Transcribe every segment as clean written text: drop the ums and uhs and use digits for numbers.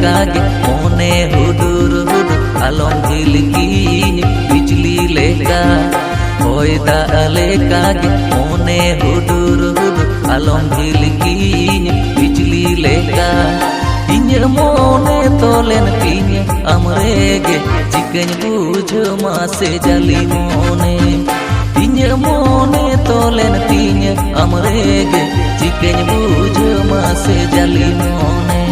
कागे मोने हुडुर हुडुर आलम गिलकी बिजली लेका होय दाले कागे मोने हुडुर हुडुर आलम गिलकी बिजली लेका इन्हें मोने तोलेन तीने अमरेगे चिकन बुझ मासे जली मोने इन्हें मोने तोलेन तीने अमरेगे चिकन बुझ मासे जली मोने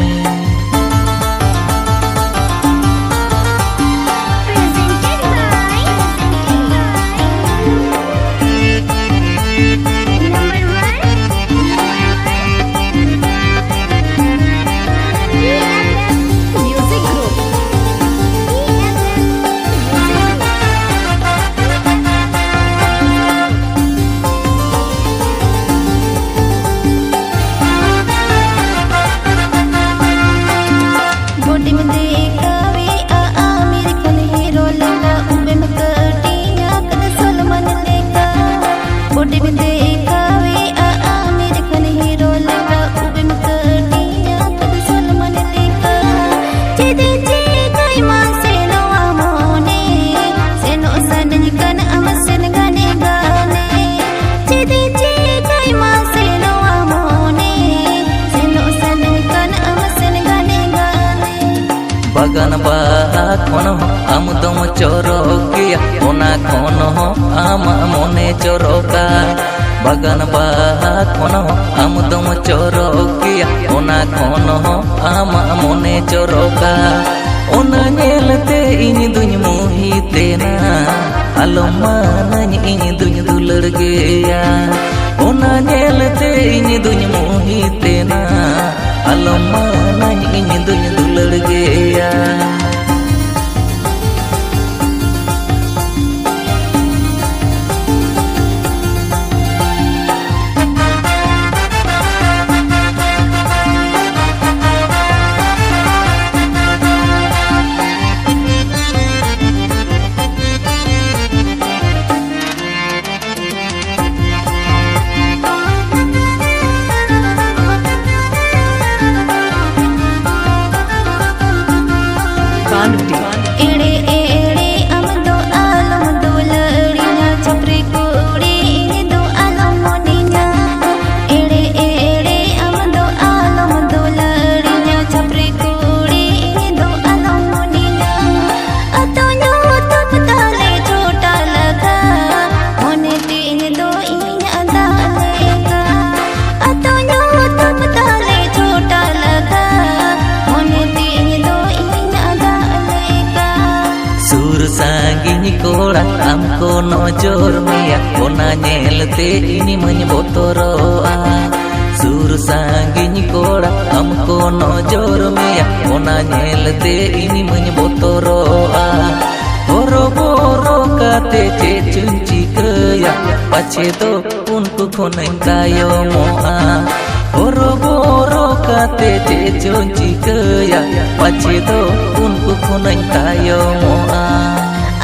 बगन बाहा खन आम दम चोरकिया ओना खन आम मोने चोरका बगन बाहा खन आम दम चोरकिया ओना खन आम मोने चोरका ओना नेलते इन दुñ मोहितेना आलमा नñ इन दुñ दुलड़ गया ओना नेलते इन दुñ मोहितेना आलमा नñ इन दुñ दुलड़ गया एड़े एड़े अम दो आलम दुलड़िया छपरी कुड़ी इन दो आलम मोनिया एड़े एड़े अम दो आलम दुलड़िया छपरी कुड़ी इन दो आलम मोनिया अतोन्यो तब ताले छोटा लगा मोने तीन दो इन अदा लेगा अतोन्यो तब ताले छोटा लगा मोने तीन दो इन अदा सुर सांगिनी कोड़ा हमको नजर मिया ओना नेलते इनी मन बोतरोआ सुर सांगिनी कोड़ा हमको नजर मिया ओना नेलते इनी मन बोतरोआ बोरो बोरो काते चे चुंची कया पाछे तो उनको खोनन कायो मोआ बोरो बोरो काते चे चुंची कया पाछे तो उनको खोनन कायो मोआ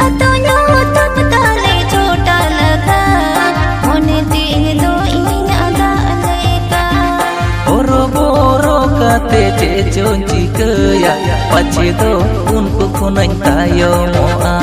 अतोन्यो तब ताले छोटा लगा मोने तीन दो इन अदा लेका बोरो बोरो काते चे चुंची कया पाछे तो उनको खोनन कायो मोआ।